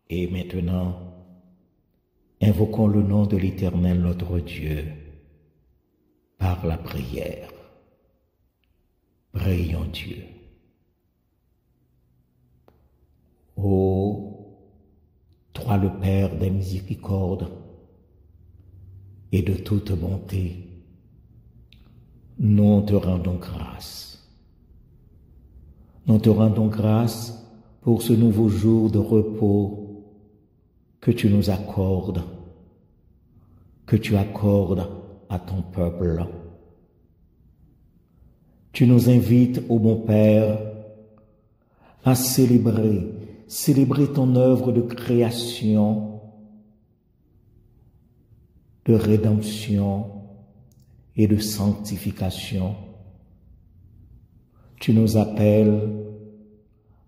Et maintenant, invoquons le nom de l'Éternel notre Dieu par la prière. Prions Dieu. Ô toi le Père des miséricordes et de toute bonté, nous te rendons grâce. Nous te rendons grâce pour ce nouveau jour de repos que tu nous accordes, que tu accordes à ton peuple. Tu nous invites, ô bon Père, à célébrer ton œuvre de création, de rédemption et de sanctification. Tu nous appelles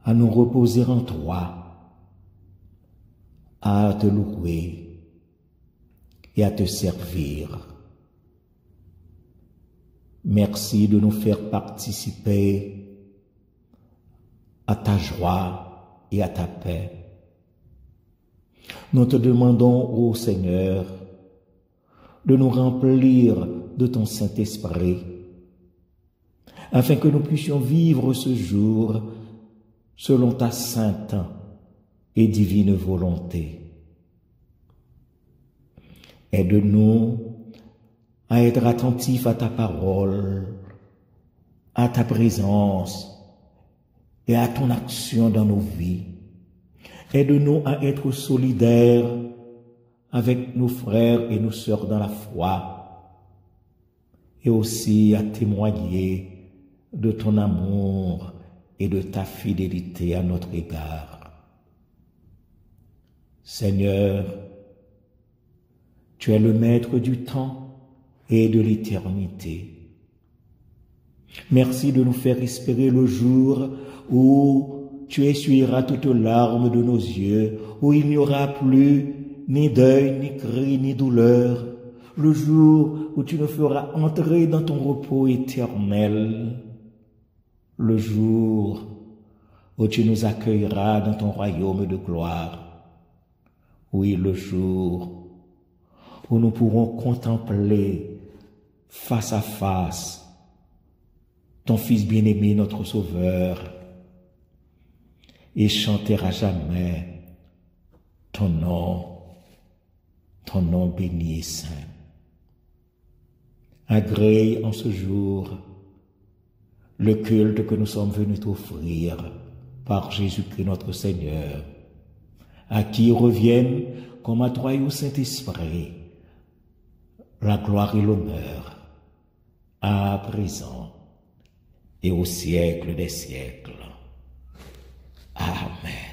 à nous reposer en toi, à te louer et à te servir. Merci de nous faire participer à ta joie et à ta paix. Nous te demandons, ô Seigneur, de nous remplir de ton Saint-Esprit, afin que nous puissions vivre ce jour selon ta sainte et divine volonté. Aide-nous à être attentifs à ta parole, à ta présence et à ton action dans nos vies. Aide-nous à être solidaires avec nos frères et nos sœurs dans la foi et aussi à témoigner de ton amour et de ta fidélité à notre égard. Seigneur, tu es le maître du temps et de l'éternité. Merci de nous faire espérer le jour où tu essuieras toutes larmes de nos yeux, où il n'y aura plus ni deuil, ni cri, ni douleur, le jour où tu nous feras entrer dans ton repos éternel, le jour où tu nous accueilleras dans ton royaume de gloire. Oui, le jour où nous pourrons contempler face à face ton Fils bien-aimé, notre Sauveur, et chanter à jamais ton nom béni et saint. Agrée en ce jour le culte que nous sommes venus t'offrir par Jésus-Christ notre Seigneur, à qui reviennent, comme à toi et au Saint-Esprit, la gloire et l'honneur, à présent et au siècle des siècles. Amen.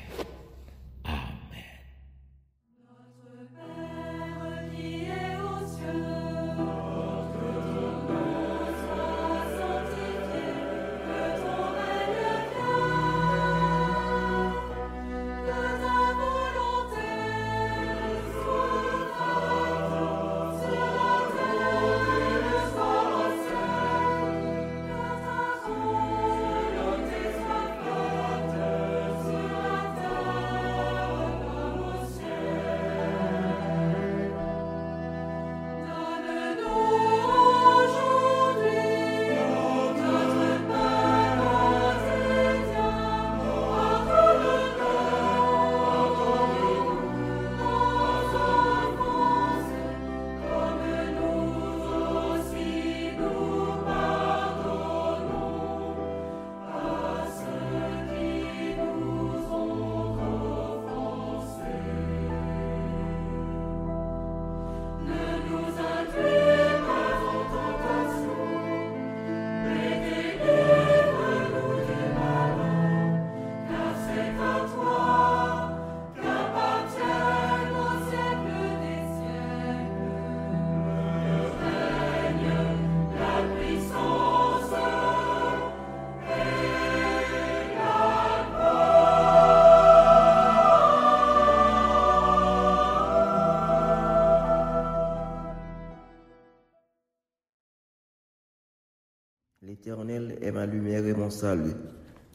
L'Éternel est ma lumière et mon salut.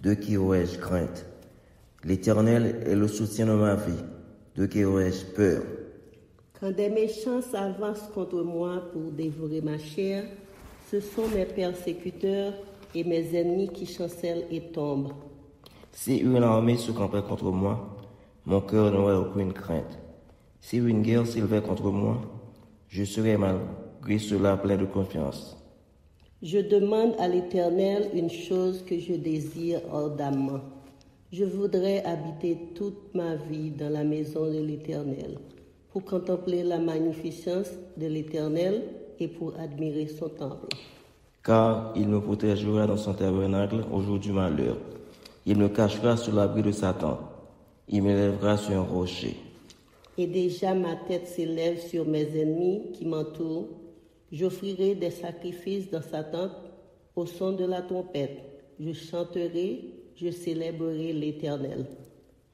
De qui aurais-je crainte? L'Éternel est le soutien de ma vie. De qui aurais-je peur? Quand des méchants s'avancent contre moi pour dévorer ma chair, ce sont mes persécuteurs et mes ennemis qui chancellent et tombent. Si une armée se campait contre moi, mon cœur n'aurait aucune crainte. Si une guerre s'élevait contre moi, je serais malgré cela plein de confiance. Je demande à l'Éternel une chose que je désire ardemment. Je voudrais habiter toute ma vie dans la maison de l'Éternel, pour contempler la magnificence de l'Éternel et pour admirer son temple. Car il me protégera dans son tabernacle au jour du malheur. Il me cachera sous l'abri de Satan. Il m'élèvera sur un rocher. Et déjà ma tête s'élève sur mes ennemis qui m'entourent. J'offrirai des sacrifices dans sa tente au son de la trompette. Je chanterai, je célébrerai l'Éternel.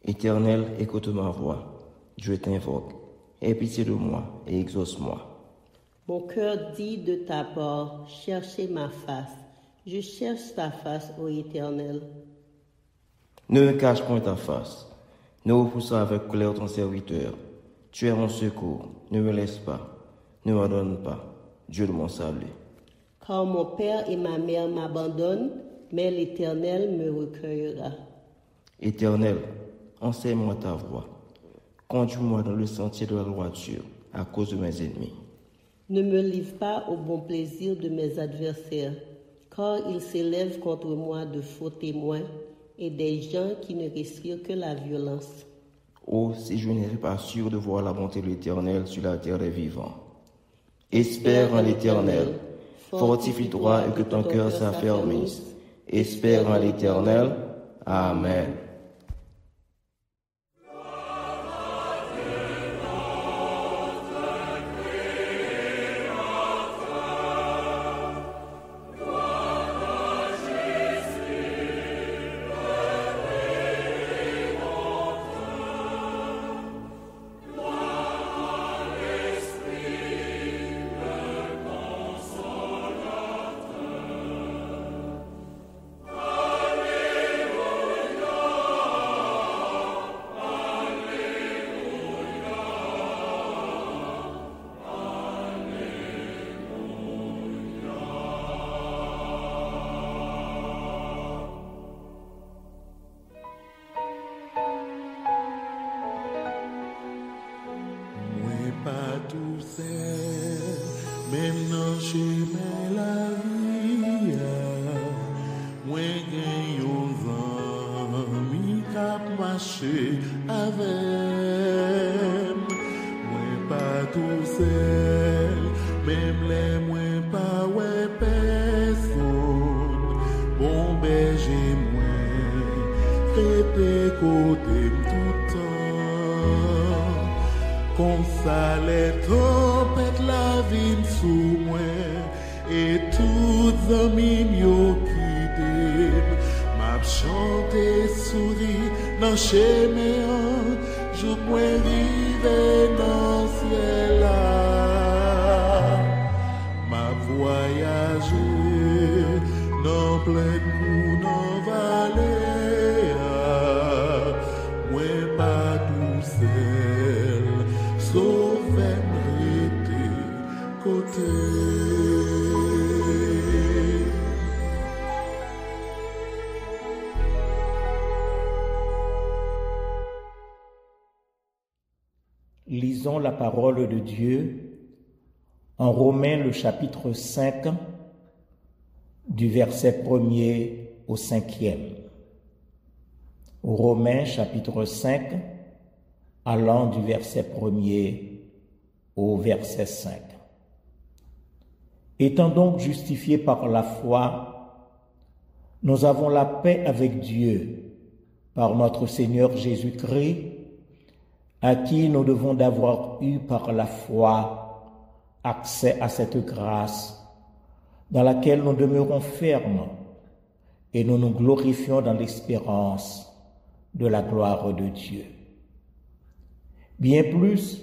Éternel, écoute ma voix. Je t'invoque. Aie pitié de moi et exauce-moi. Mon cœur dit de ta part, cherchez ma face. Je cherche ta face, ô Éternel. Ne me cache point ta face. Ne repousse avec colère ton serviteur. Tu es mon secours. Ne me laisse pas. Ne m'abandonne pas. Dieu de mon salut. Car mon père et ma mère m'abandonnent, mais l'Éternel me recueillera. Éternel, enseigne-moi ta voie. Conduis-moi dans le sentier de la droiture à cause de mes ennemis. Ne me livre pas au bon plaisir de mes adversaires, car ils s'élèvent contre moi de faux témoins et des gens qui ne respirent que la violence. Oh, si je n'étais pas sûr de voir la bonté de l'Éternel sur la terre des vivants. Espère en l'Éternel, fortifie-toi et que ton cœur s'affermisse. Espère en l'Éternel. Amen. Pas tout seul, même dans chemin la vie, moi gagne aux amis cap marcher avec, moi pas tout seul, même les moins pas ouais personne, bon berger moi, traité côté tout temps. Comme ça les tempêtes la vie sous moi et toutes amis m'yo quitté m'a chanté sourire dans chemin je moi rive dans ciel là m'a voyagé dans plein coup dans vallée moi pas tout seul sauve-moi côté. Lisons la parole de Dieu en Romains le chapitre 5 du verset 1er au 5e. Romains chapitre 5 allant du verset 1er au verset 5. Étant donc justifiés par la foi, nous avons la paix avec Dieu par notre Seigneur Jésus-Christ, à qui nous devons d'avoir eu par la foi accès à cette grâce dans laquelle nous demeurons fermes et nous nous glorifions dans l'espérance de la gloire de Dieu. Bien plus,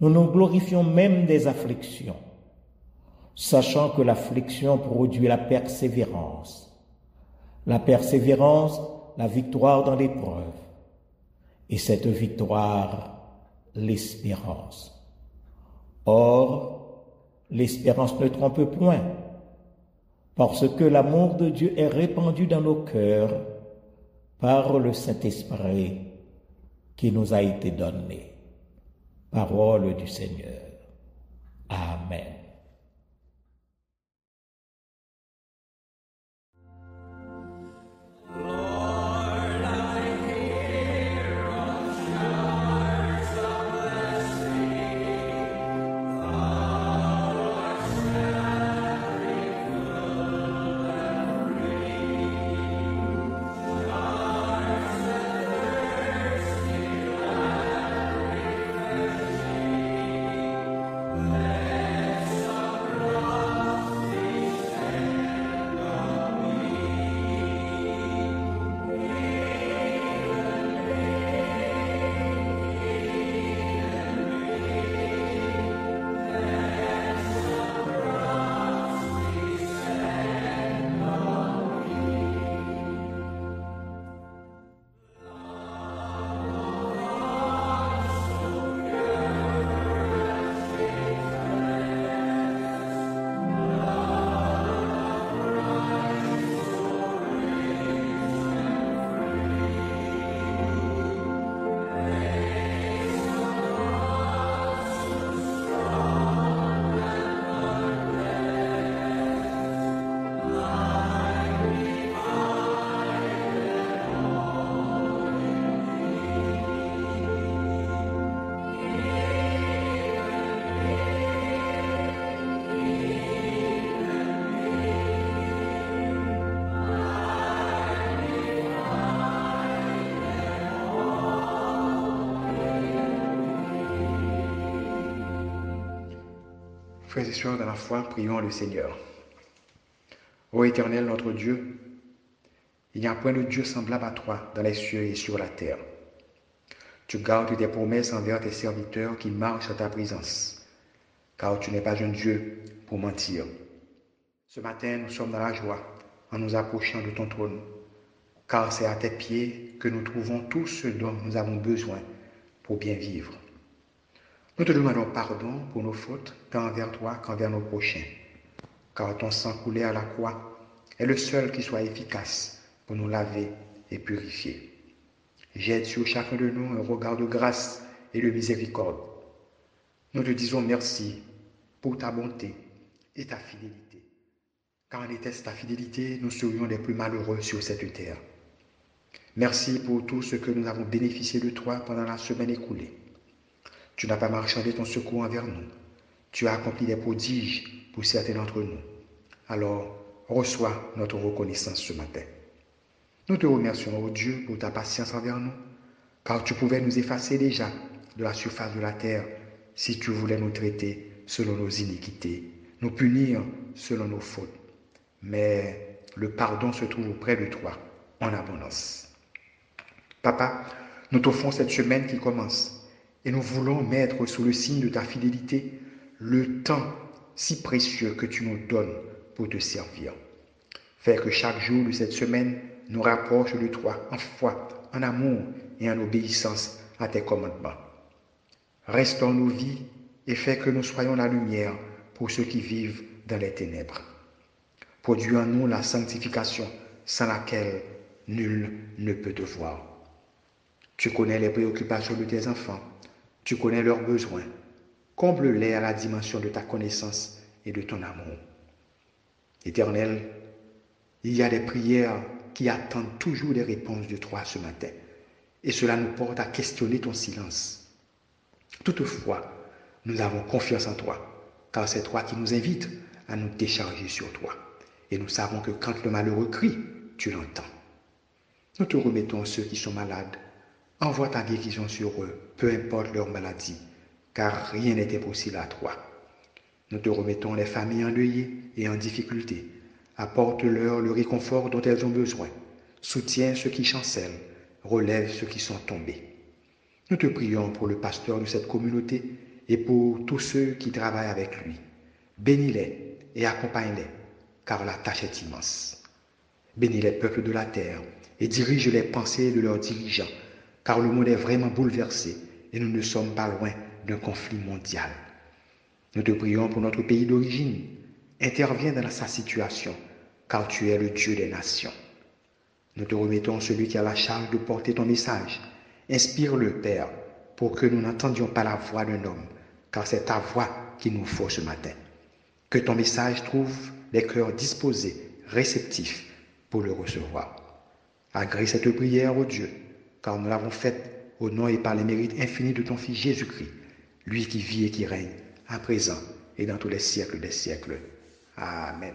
nous nous glorifions même des afflictions, sachant que l'affliction produit la persévérance, la victoire dans l'épreuve, et cette victoire, l'espérance. Or, l'espérance ne trompe point, parce que l'amour de Dieu est répandu dans nos cœurs par le Saint-Esprit qui nous a été donné. Parole du Seigneur. Amen. Frères et sœurs dans la foi, prions le Seigneur. Ô Éternel, notre Dieu, il n'y a point de Dieu semblable à toi dans les cieux et sur la terre. Tu gardes tes promesses envers tes serviteurs qui marchent en ta présence, car tu n'es pas un Dieu pour mentir. Ce matin, nous sommes dans la joie en nous approchant de ton trône, car c'est à tes pieds que nous trouvons tout ce dont nous avons besoin pour bien vivre. Nous te demandons pardon pour nos fautes, tant envers toi qu'envers nos prochains, car ton sang coulé à la croix est le seul qui soit efficace pour nous laver et purifier. Jette sur chacun de nous un regard de grâce et de miséricorde. Nous te disons merci pour ta bonté et ta fidélité. Car en était ta fidélité, nous serions les plus malheureux sur cette terre. Merci pour tout ce que nous avons bénéficié de toi pendant la semaine écoulée. Tu n'as pas marchandé ton secours envers nous. Tu as accompli des prodiges pour certains d'entre nous. Alors, reçois notre reconnaissance ce matin. Nous te remercions, ô Dieu, pour ta patience envers nous, car tu pouvais nous effacer déjà de la surface de la terre si tu voulais nous traiter selon nos iniquités, nous punir selon nos fautes. Mais le pardon se trouve auprès de toi en abondance. Papa, nous t'offrons cette semaine qui commence et nous voulons mettre sous le signe de ta fidélité le temps si précieux que tu nous donnes pour te servir. Fais que chaque jour de cette semaine nous rapproche de toi en foi, en amour et en obéissance à tes commandements. Restaure nos vies et fais que nous soyons la lumière pour ceux qui vivent dans les ténèbres. Produis en nous la sanctification sans laquelle nul ne peut te voir. Tu connais les préoccupations de tes enfants, tu connais leurs besoins. Comble-les à la dimension de ta connaissance et de ton amour. Éternel, il y a des prières qui attendent toujours des réponses de toi ce matin. Et cela nous porte à questionner ton silence. Toutefois, nous avons confiance en toi, car c'est toi qui nous invites à nous décharger sur toi. Et nous savons que quand le malheureux crie, tu l'entends. Nous te remettons ceux qui sont malades. Envoie ta guérison sur eux, peu importe leur maladie, car rien n'est impossible à toi. Nous te remettons les familles endeuillées et en difficulté. Apporte-leur le réconfort dont elles ont besoin. Soutiens ceux qui chancellent, relève ceux qui sont tombés. Nous te prions pour le pasteur de cette communauté et pour tous ceux qui travaillent avec lui. Bénis-les et accompagne-les, car la tâche est immense. Bénis les peuples de la terre et dirige les pensées de leurs dirigeants, car le monde est vraiment bouleversé et nous ne sommes pas loin d'un conflit mondial. Nous te prions pour notre pays d'origine. Interviens dans sa situation, car tu es le Dieu des nations. Nous te remettons celui qui a la charge de porter ton message. Inspire-le, Père, pour que nous n'entendions pas la voix d'un homme, car c'est ta voix qu'il nous faut ce matin. Que ton message trouve des cœurs disposés, réceptifs pour le recevoir. Agrée cette prière, ô Dieu, car nous l'avons faite au nom et par les mérites infinis de ton Fils Jésus-Christ, lui qui vit et qui règne, à présent et dans tous les siècles des siècles. Amen.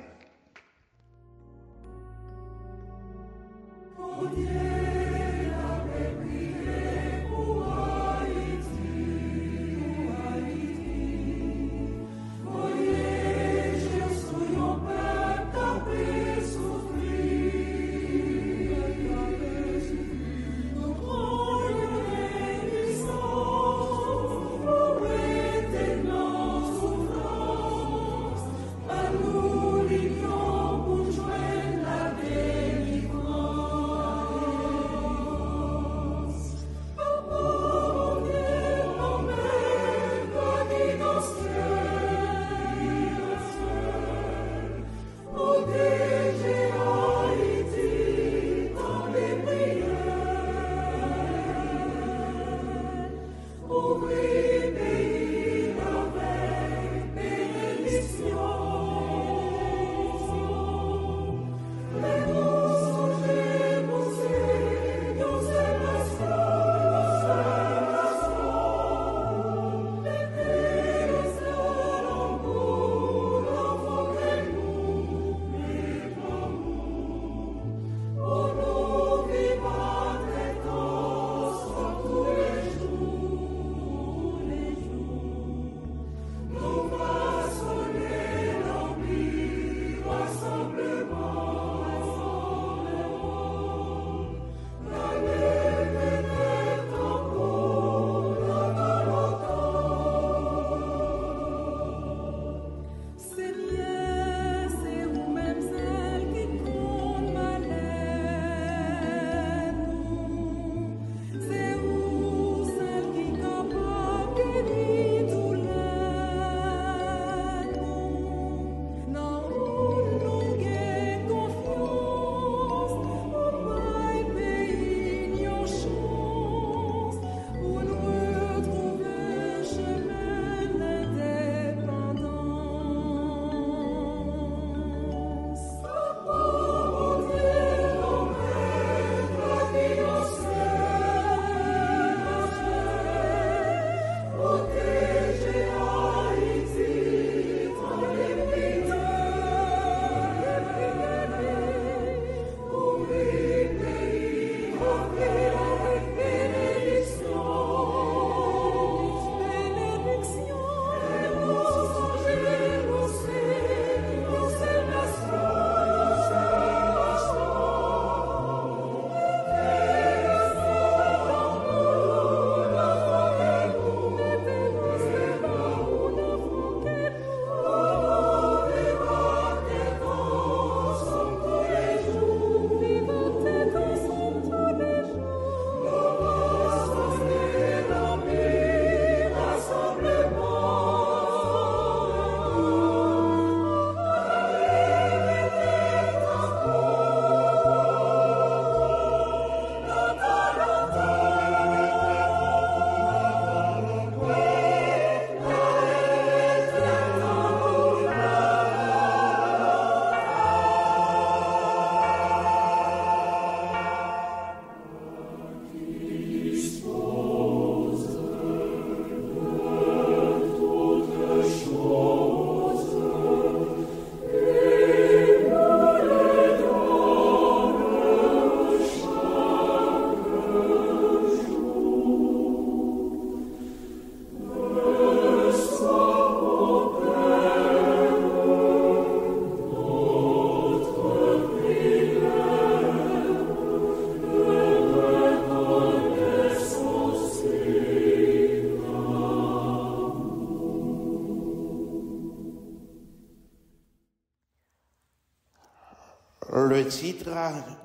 Le titre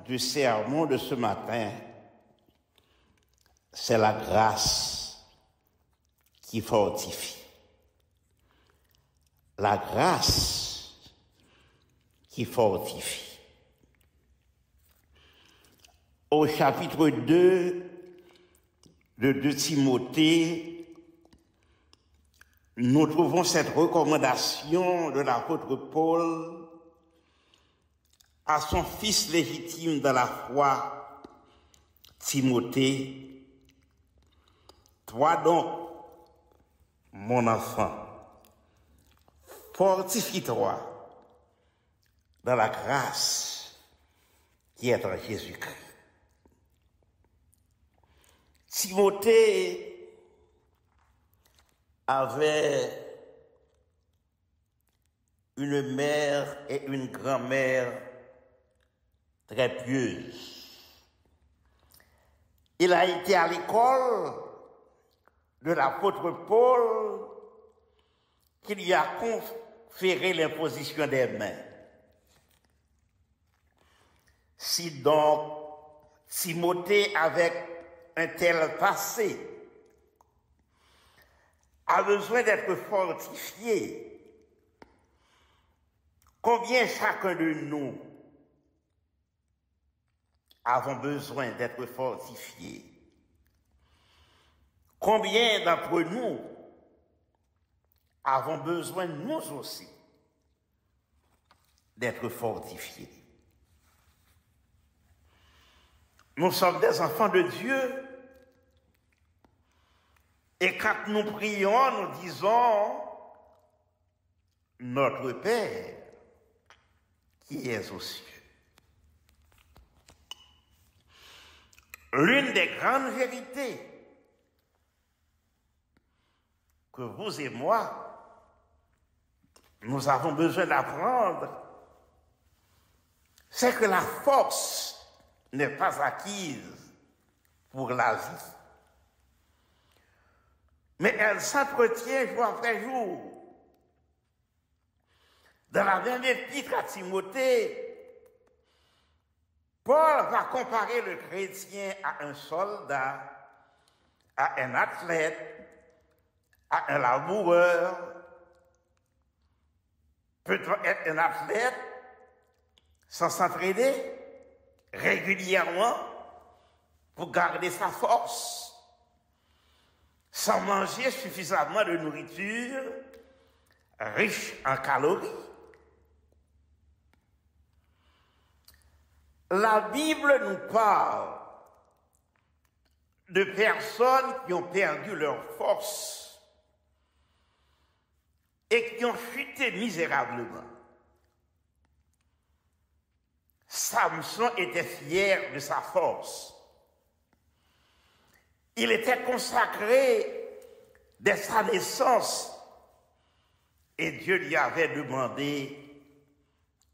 du sermon de ce matin, c'est la grâce qui fortifie. La grâce qui fortifie. Au chapitre 2 de 2 Timothée, nous trouvons cette recommandation de l'apôtre Paul à son fils légitime dans la foi, Timothée. Toi donc, mon enfant, fortifie-toi dans la grâce qui est en Jésus-Christ. Timothée avait une mère et une grand-mère très pieuses. Il a été à l'école de l'apôtre Paul qui lui a conféré l'imposition des mains. Si donc Timothée, avec un tel passé, a besoin d'être fortifié, combien chacun de nous avons besoin d'être fortifiés? Combien d'entre nous avons besoin, nous aussi, d'être fortifiés? Nous sommes des enfants de Dieu. Et quand nous prions, nous disons, notre Père qui est aux cieux. L'une des grandes vérités que vous et moi, nous avons besoin d'apprendre, c'est que la force n'est pas acquise pour la vie, mais elle s'entretient jour après jour. Dans la même épître à Timothée, Paul va comparer le chrétien à un soldat, à un athlète, à un laboureur. Peut-on être un athlète sans s'entraîner régulièrement pour garder sa force, sans manger suffisamment de nourriture riche en calories? La Bible nous parle de personnes qui ont perdu leur force et qui ont chuté misérablement. Samson était fier de sa force. Il était consacré dès sa naissance et Dieu lui avait demandé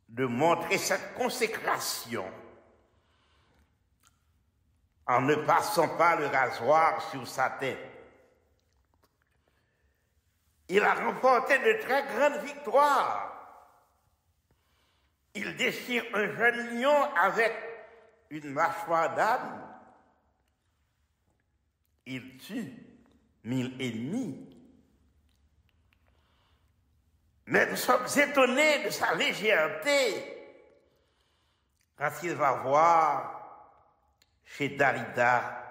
de montrer cette consécration en ne passant pas le rasoir sur sa tête. Il a remporté de très grandes victoires. Il déchire un jeune lion avec une mâchoire d'âne. Il tue 1000 ennemis. Mais nous sommes étonnés de sa légèreté quand il va voir chez Dalida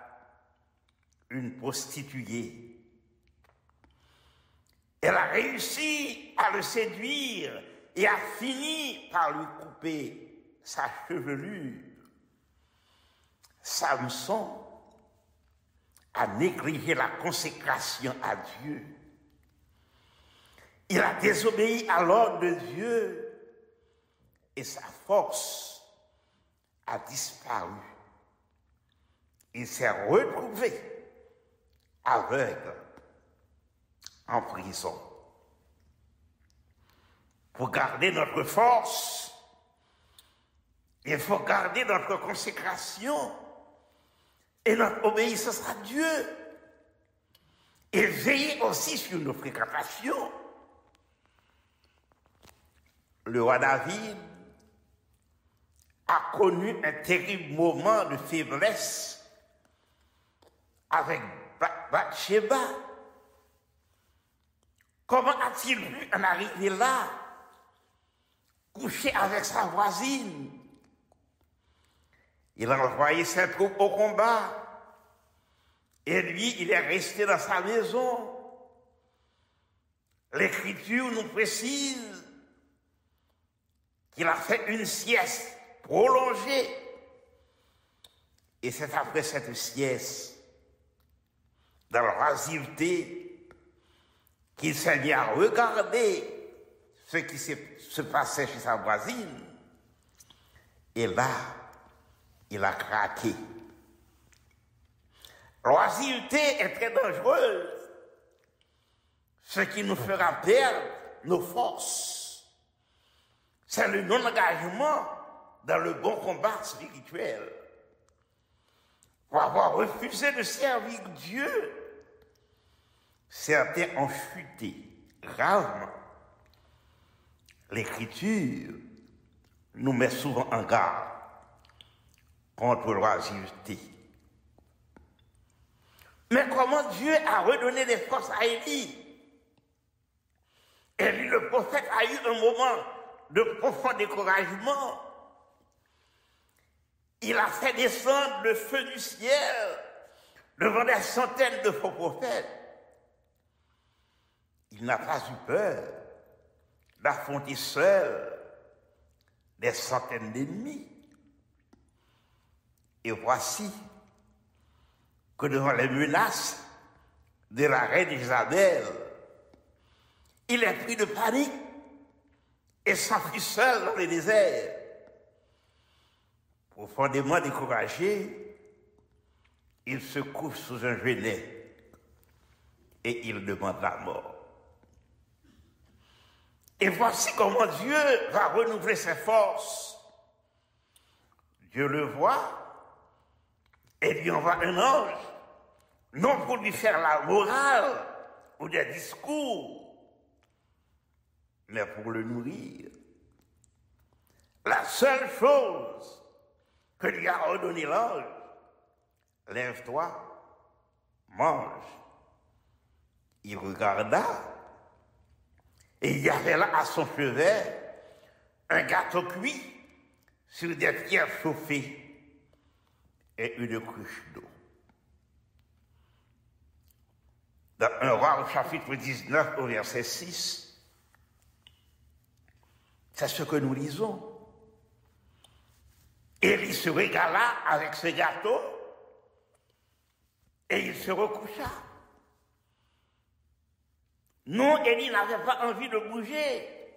une prostituée. Elle a réussi à le séduire et a fini par lui couper sa chevelure. Samson a négligé la consécration à Dieu. Il a désobéi à l'ordre de Dieu et sa force a disparu. Il s'est retrouvé aveugle en prison. Pour garder notre force, il faut garder notre consécration et notre obéissance à Dieu. Et veiller aussi sur nos fréquentations. Le roi David a connu un terrible moment de faiblesse avec Bathsheba. Comment a-t-il pu en arriver là, coucher avec sa voisine? Il a envoyé ses troupes au combat. Et lui, il est resté dans sa maison. L'Écriture nous précise qu'il a fait une sieste prolongée. Et c'est après cette sieste, dans l'oisiveté, qu'il s'est mis à regarder ce qui se passait chez sa voisine. Et là, il a craqué. L'oisiveté est très dangereuse, ce qui nous fera perdre nos forces. C'est le non-engagement dans le bon combat spirituel. Pour avoir refusé de servir Dieu, certains ont chuté gravement. L'Écriture nous met souvent en garde contre l'oisiveté. Mais comment Dieu a redonné des forces à Élie? Élie le prophète a eu un moment de profond découragement. Il a fait descendre le feu du ciel devant des centaines de faux prophètes. Il n'a pas eu peur d'affronter seul des centaines d'ennemis. Et voici que devant les menaces de la reine Isabelle, il est pris de panique et s'enfuit seul dans le désert. Profondément découragé, il se couche sous un genêt et il demande la mort. Et voici comment Dieu va renouveler ses forces. Dieu le voit et lui envoie un ange, non pour lui faire la morale ou des discours, mais pour le nourrir. La seule chose que lui a ordonné l'ange, lève-toi, mange. Il regarda, et il y avait là à son chevet un gâteau cuit sur des pierres chauffées et une cruche d'eau. Dans 1 Roi au chapitre 19 au verset 6, c'est ce que nous lisons. Élie se régala avec ce gâteau et il se recoucha. Non, Élie n'avait pas envie de bouger.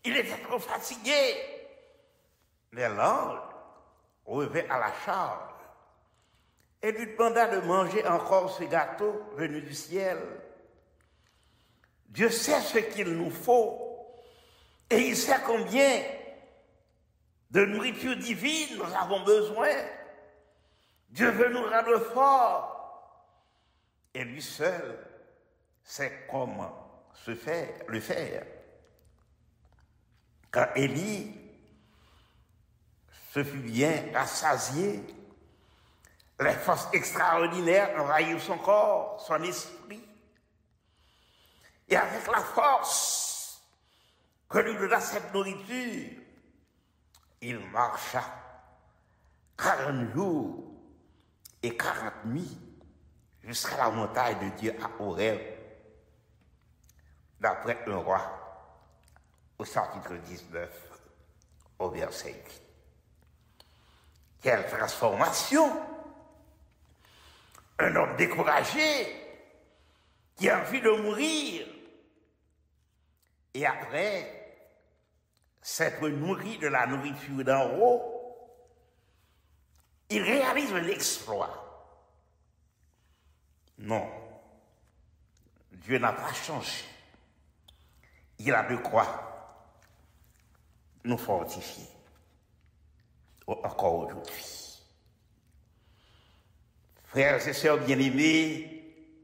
Il était trop fatigué. Mais l'ange revint à la charge et lui demanda de manger encore ce gâteau venu du ciel. Dieu sait ce qu'il nous faut et il sait combien de nourriture divine nous avons besoin. Dieu veut nous rendre forts et lui seul sait comment le faire. Quand Élie se fut bien rassasié, les forces extraordinaires envahirent son corps, son esprit. Et avec la force que lui donna cette nourriture, il marcha 40 jours et 40 nuits jusqu'à la montagne de Dieu à Horeb, d'après 1 Roi, au chapitre 19, au verset 8. Quelle transformation! Un homme découragé qui a envie de mourir et après s'être nourri de la nourriture d'en haut, il réalise un exploit. Non, Dieu n'a pas changé. Il a de quoi nous fortifier encore aujourd'hui. Frères et sœurs bien-aimés,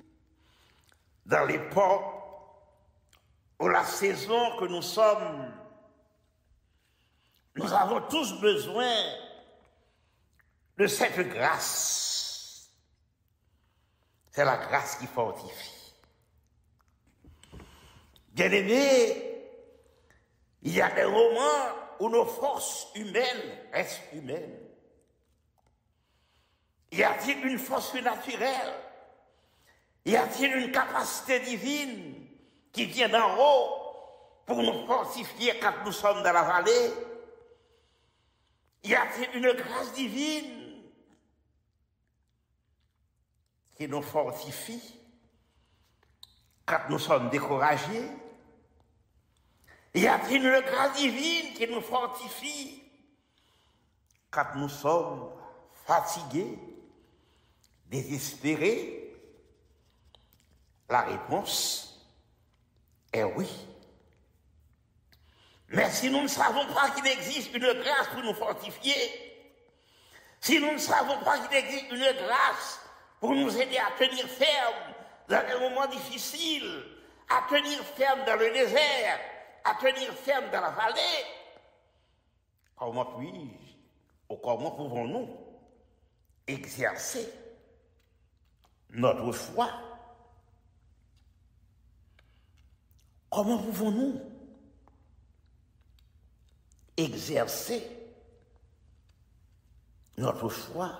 dans l'époque ou la saison que nous sommes, nous avons tous besoin de cette grâce C'est la grâce qui fortifie. Bien-aimés, il y a des moments où nos forces humaines restent humaines. Y a-t-il une force naturelle? Y a-t-il une capacité divine qui vient d'en haut pour nous fortifier quand nous sommes dans la vallée? Y a-t-il une grâce divine qui nous fortifie quand nous sommes découragés? Y a-t-il une grâce divine qui nous fortifie quand nous sommes fatigués, désespérés? La réponse est oui. Mais si nous ne savons pas qu'il existe une grâce pour nous fortifier, si nous ne savons pas qu'il existe une grâce pour nous aider à tenir ferme dans des moments difficiles, à tenir ferme dans le désert, à tenir ferme dans la vallée, comment puis-je, ou comment pouvons-nous exercer notre foi? Comment pouvons-nous exercer notre foi?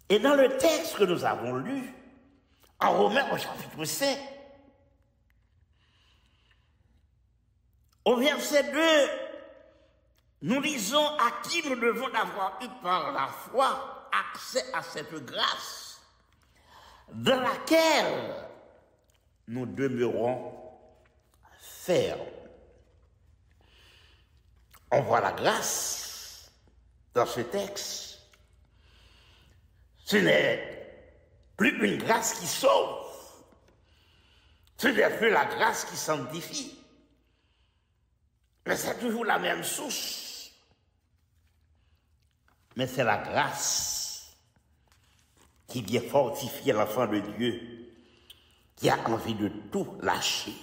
Et dans le texte que nous avons lu, en Romains au chapitre 5, au verset 2, nous lisons à qui nous devons avoir eu par la foi accès à cette grâce dans laquelle nous demeurons fermes. On voit la grâce dans ce texte. Ce n'est plus une grâce qui sauve. Ce n'est plus la grâce qui sanctifie. Mais c'est toujours la même source. Mais c'est la grâce qui vient fortifier l'enfant de Dieu qui a envie de tout lâcher.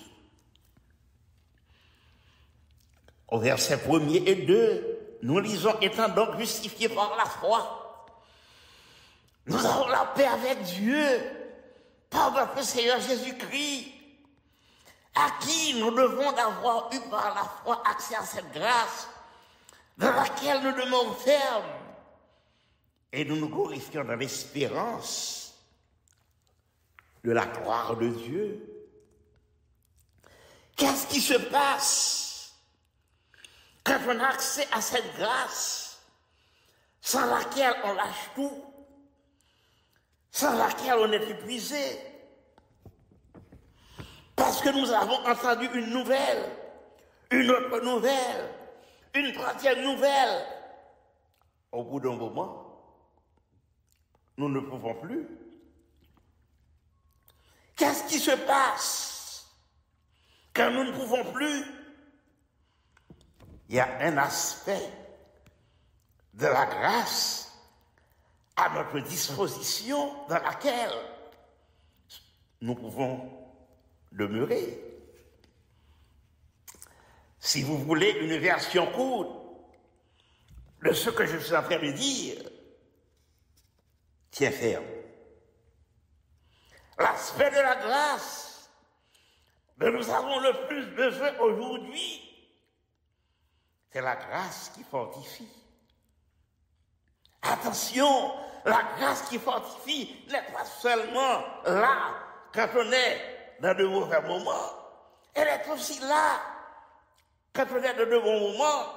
Au verset 1er et 2, nous lisons, étant donc justifiés par la foi, nous avons la paix avec Dieu par notre Seigneur Jésus-Christ, à qui nous devons d'avoir eu par la foi accès à cette grâce dans laquelle nous demeurons fermes et nous nous glorifions dans l'espérance de la gloire de Dieu. Qu'est-ce qui se passe quand on a accès à cette grâce sans laquelle on lâche tout, sans laquelle on est épuisé? Parce que nous avons entendu une nouvelle, une autre nouvelle, une troisième nouvelle. Au bout d'un moment, nous ne pouvons plus. Qu'est-ce qui se passe quand nous ne pouvons plus? Il y a un aspect de la grâce à notre disposition dans laquelle nous pouvons demeurer. Si vous voulez une version courte de ce que je suis en train de dire, tiens ferme. L'aspect de la grâce dont nous avons le plus besoin aujourd'hui, c'est la grâce qui fortifie. Attention, la grâce qui fortifie n'est pas seulement là quand on est dans de mauvais moments, elle est aussi là quand on est dans de bons moments.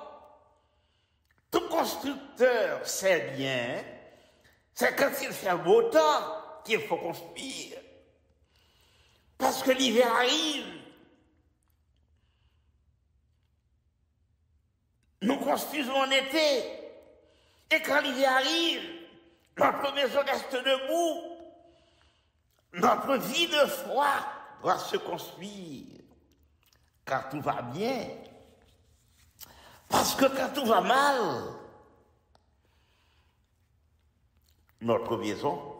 Tout constructeur sait bien, c'est quand il fait beau temps qu'il faut construire. Parce que l'hiver arrive. Nous construisons en été. Et quand l'hiver arrive, notre maison reste debout. Notre vie de foi doit se construire. Quand tout va bien. Parce que quand tout va mal, notre maison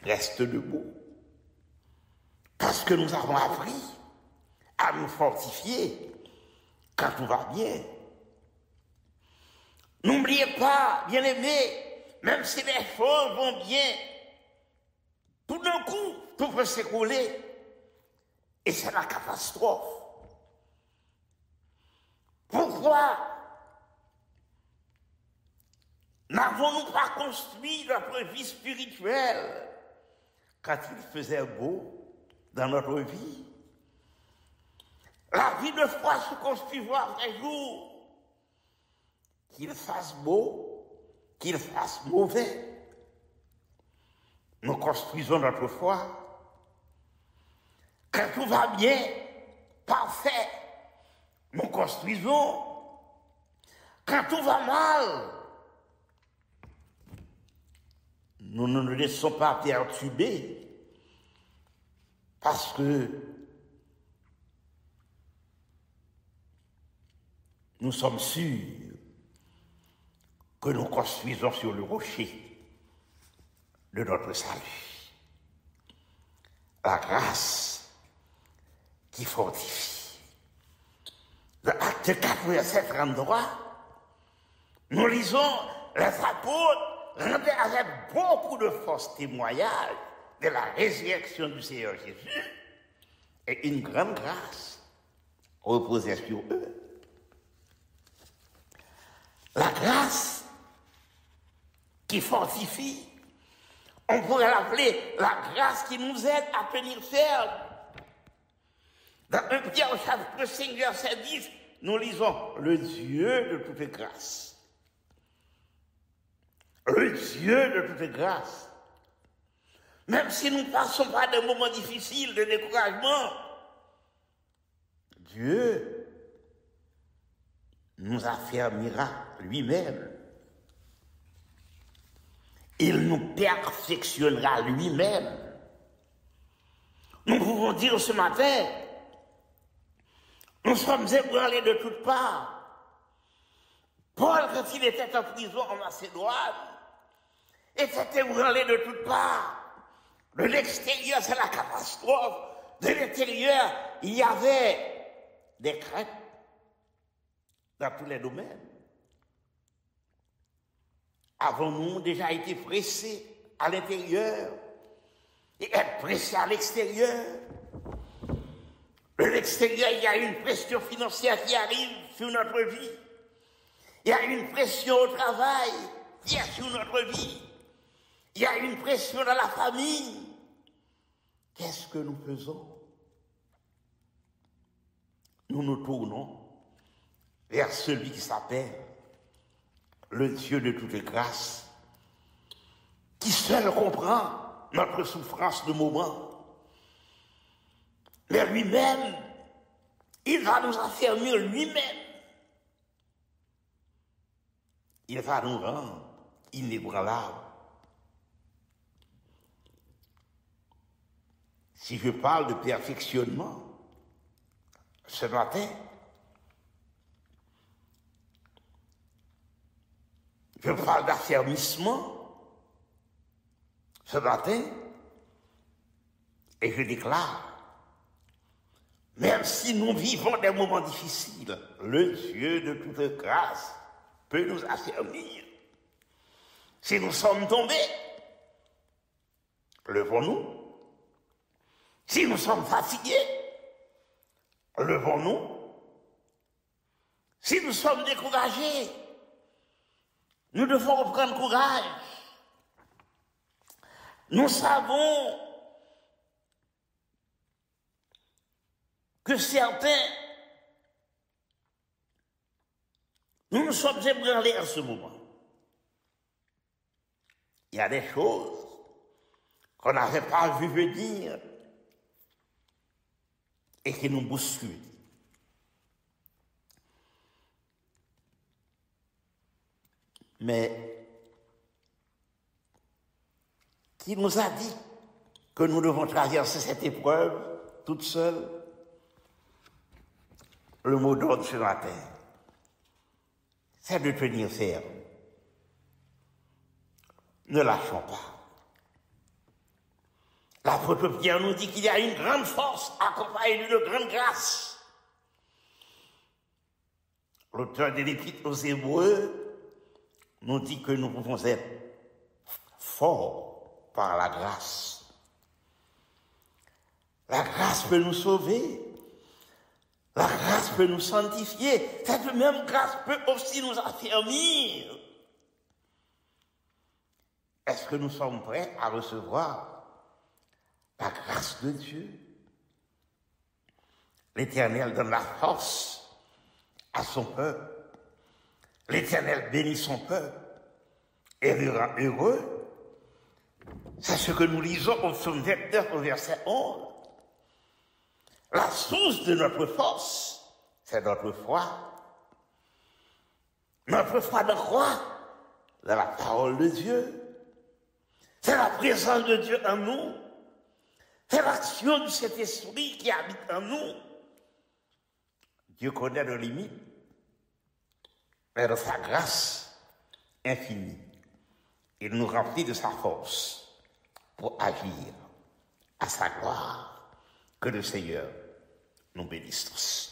reste debout. Parce que nous avons appris à nous fortifier quand tout va bien. N'oubliez pas, bien-aimés, même si les choses vont bien, tout peut s'écrouler et c'est la catastrophe. Pourquoi n'avons-nous pas construit notre vie spirituelle quand il faisait beau dans notre vie? La vie de foi se construit après jour, qu'il fasse beau, qu'il fasse mauvais. Nous construisons notre foi. Quand tout va bien, parfait, nous construisons. Quand tout va mal, nous ne nous laissons pas perturber parce que nous sommes sûrs que nous construisons sur le rocher de notre salut. La grâce qui fortifie. Dans Acte 4, verset 33, nous lisons les apôtres rendaient avec beaucoup de force témoignage de la résurrection du Seigneur Jésus et une grande grâce reposait sur eux. La grâce qui fortifie, on pourrait l'appeler la grâce qui nous aide à tenir ferme. Dans 1 Pierre chapitre 5, verset 10, nous lisons le Dieu de toute grâce. Le Dieu de toute grâce. Même si nous ne passons pas des moments difficiles de découragement, Dieu nous affermira lui-même. Il nous perfectionnera lui-même. Nous pouvons dire ce matin, nous sommes ébranlés de toutes parts. Paul, quand il était en prison en Macédoine, était ébranlé de toutes parts. De l'extérieur, c'est la catastrophe. De l'intérieur, il y avait des craintes dans tous les domaines. Avons-nous déjà été pressés à l'intérieur et être pressés à l'extérieur? De l'extérieur, il y a une pression financière qui arrive sur notre vie. Il y a une pression au travail qui est sur notre vie. Il y a une pression dans la famille. Qu'est-ce que nous faisons? Nous nous tournons vers celui qui s'appelle le Dieu de toute grâce, qui seul comprend notre souffrance de moment. Mais lui-même, il va nous affermir lui-même. Il va nous rendre inébranlables. Si je parle de perfectionnement, ce matin, je parle d'affermissement, ce matin, et je déclare, même si nous vivons des moments difficiles, le Dieu de toute grâce peut nous affermir. Si nous sommes tombés, levons-nous. Si nous sommes fatigués, levons-nous. Si nous sommes découragés, nous devons reprendre courage. Nous savons que certains, nous nous sommes ébranlés à ce moment. Il y a des choses qu'on n'avait pas vu venir et qui nous bousculent. Mais qui nous a dit que nous devons traverser cette épreuve toute seule? Le mot d'ordre ce matin, c'est de tenir ferme. Ne lâchons pas. L'apôtre Pierre nous dit qu'il y a une grande force accompagnée d'une grande grâce. L'auteur de l'Épître aux Hébreux nous dit que nous pouvons être forts par la grâce. La grâce peut nous sauver. La grâce peut nous sanctifier. Cette même grâce peut aussi nous affermir. Est-ce que nous sommes prêts à recevoir la grâce de Dieu? L'Éternel donne la force à son peuple. L'Éternel bénit son peuple et le rend heureux. C'est ce que nous lisons au psaume 29 au verset 11. La source de notre force, c'est notre foi. Notre foi de quoi? Dans la parole de Dieu. C'est la présence de Dieu en nous. C'est l'action de cet esprit qui habite en nous. Dieu connaît nos limites, mais de sa grâce infinie, il nous remplit de sa force pour agir à sa gloire. Que le Seigneur nous bénisse tous.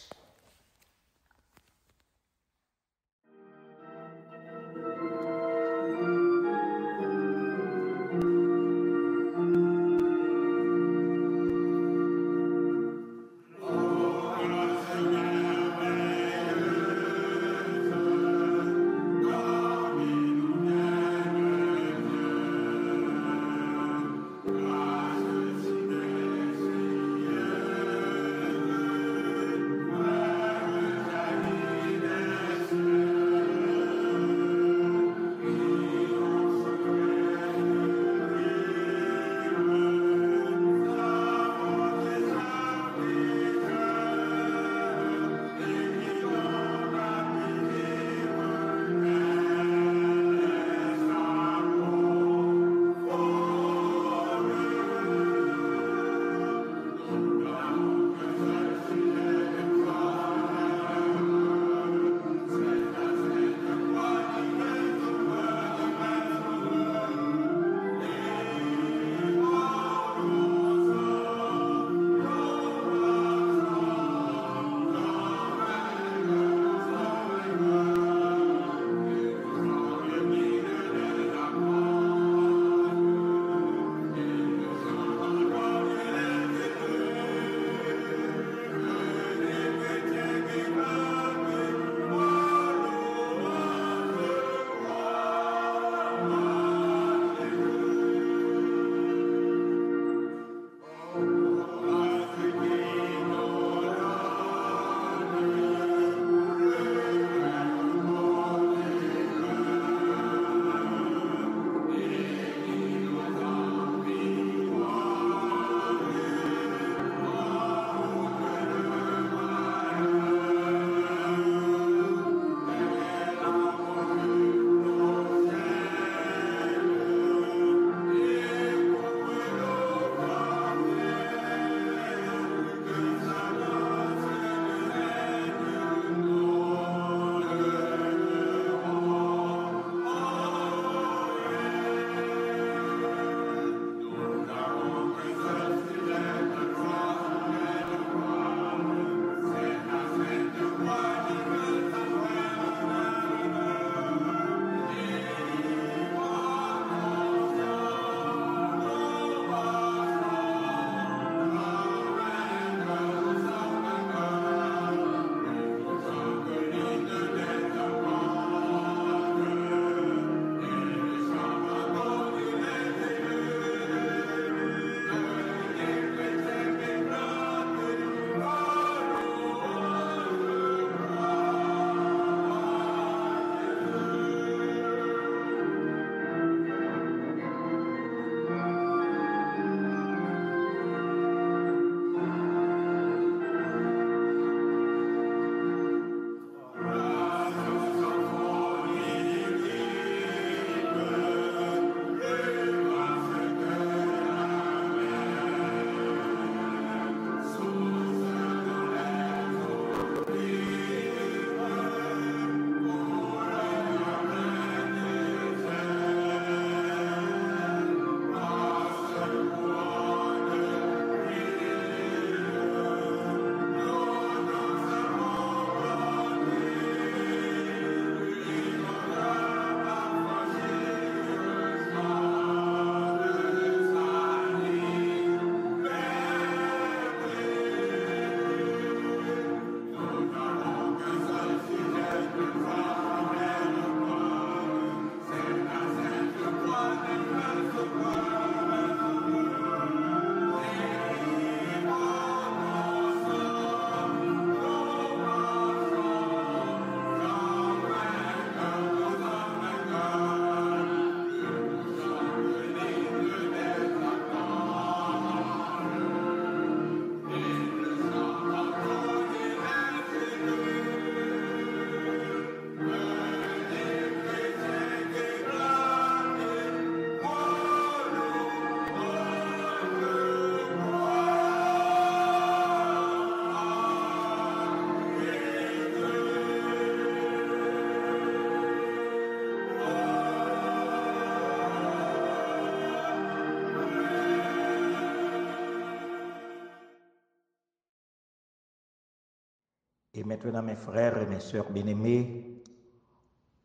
Et maintenant, mes frères et mes sœurs bien-aimés,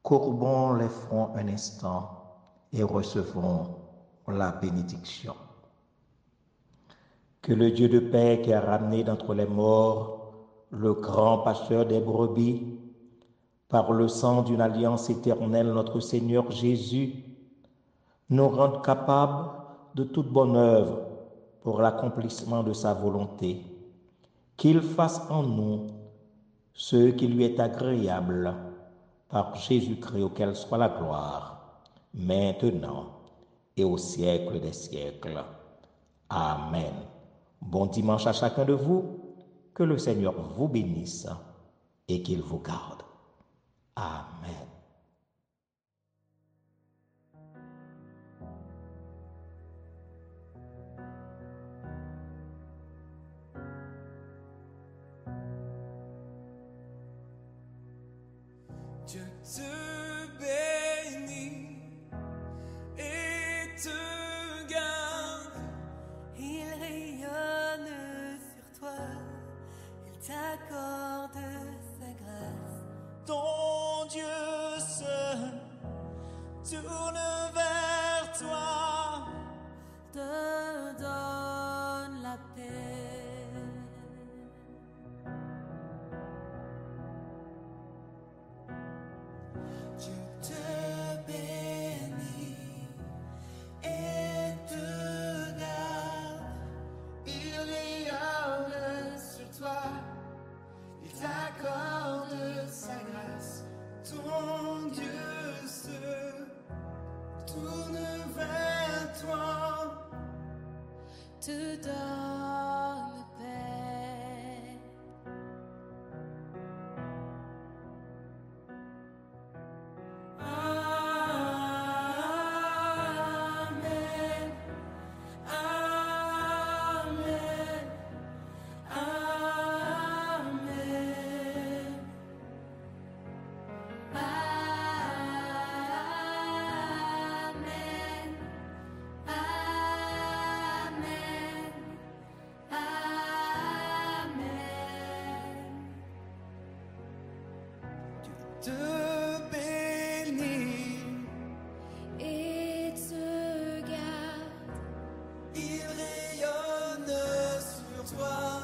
courbons les fronts un instant et recevons la bénédiction. Que le Dieu de paix qui a ramené d'entre les morts le grand pasteur des brebis, par le sang d'une alliance éternelle, notre Seigneur Jésus, nous rende capables de toute bonne œuvre pour l'accomplissement de sa volonté, qu'il fasse en nous ce qui lui est agréable, par Jésus-Christ auquel soit la gloire, maintenant et au siècle des siècles. Amen. Bon dimanche à chacun de vous, que le Seigneur vous bénisse et qu'il vous garde. Amen. Dieu te bénit et te garde. Il rayonne sur toi, il t'accorde sa grâce. Ton Dieu seul tourne vers toi, Te donne la paix. Dieu te bénit et te garde. Il rayonne sur toi, il t'accorde sa grâce. Ton Dieu se tourne vers toi, Te donne paix. Amen, Amen, Amen. Amen. Amen. Amen. Te bénit Et te garde, il rayonne sur toi,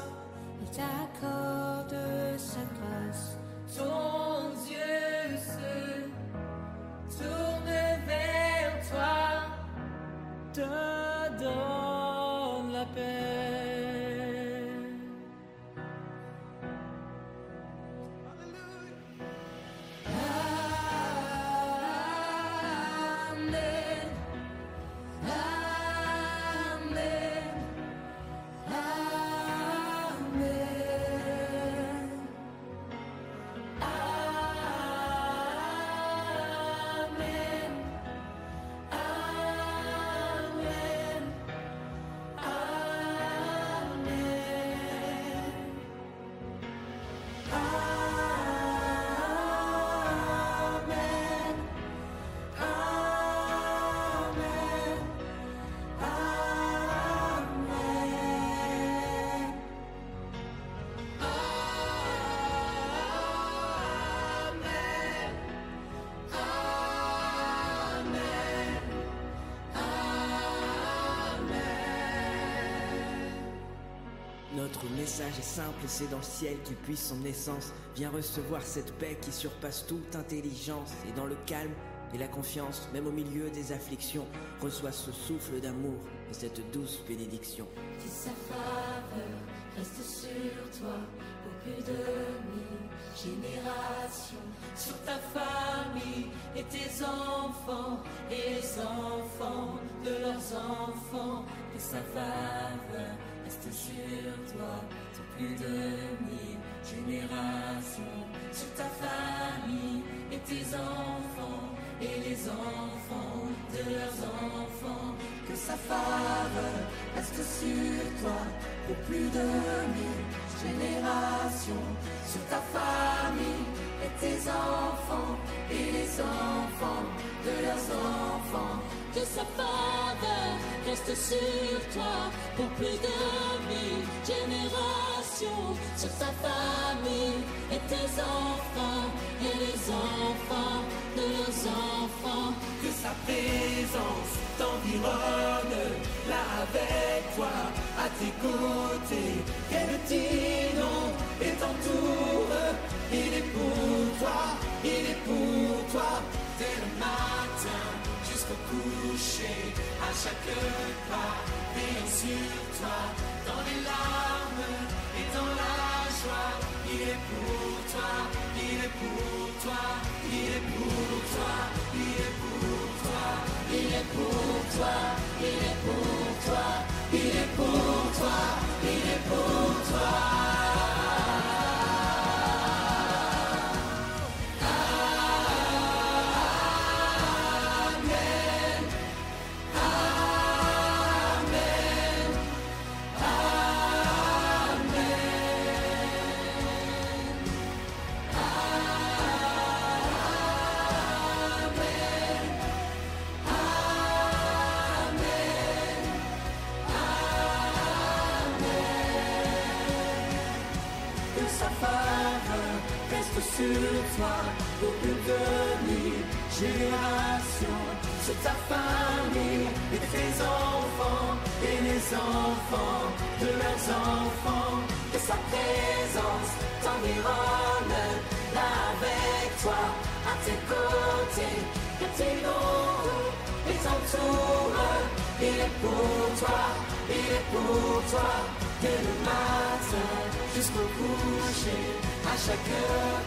il t'accorde sa grâce. ton Dieu se tourne vers toi, te donne la paix. Amen. Amen. Amen. Amen. Notre message est simple et sédentiel, qui puise son essence. Viens recevoir cette paix qui surpasse toute intelligence. Et dans le calme et la confiance, même au milieu des afflictions, reçois ce souffle d'amour et cette douce bénédiction. Que sa faveur reste sur toi pour plus de 1000 générations, sur ta famille et tes enfants et les enfants de leurs enfants. Que sa faveur reste sur toi pour plus de 1000 générations, sur ta famille et tes enfants et les enfants de leurs enfants. Que sa faveur reste sur toi pour plus de 1000 générations, sur ta famille et tes enfants et les enfants de leurs enfants. Que sa faveur reste sur toi pour plus de 1000 générations, sur ta famille et tes enfants et les enfants de leurs enfants. Que sa présence t'environne, là avec toi, à tes côtés. Qu'elle t'inonde et t'entoure. Il est pour toi, il est pour toi. Dès le matin jusqu'au coucher, à chaque pas, veillant sur toi. Dans les larmes et dans la joie, il est pour toi, il est pour toi, il est pour toi, il est pour toi, Il est pour toi, il est pour toi, il est pour toi, il est pour toi. que sa faveur reste sur toi pour une demi-génération, sur ta famille et tes enfants et les enfants de leurs enfants. Que sa présence t'environne, là avec toi, à tes côtés, que t'inonde et t'entoure. Il est pour toi, il est pour toi, dès le matin jusqu'au coucher, à chaque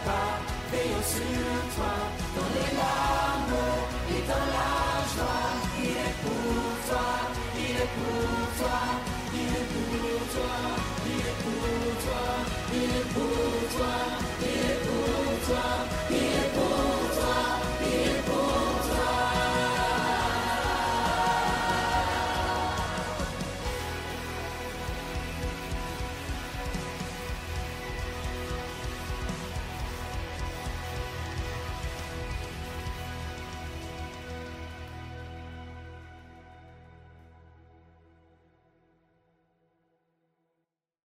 pas, veillant sur toi, dans les larmes et dans la joie. Il est pour toi, il est pour toi.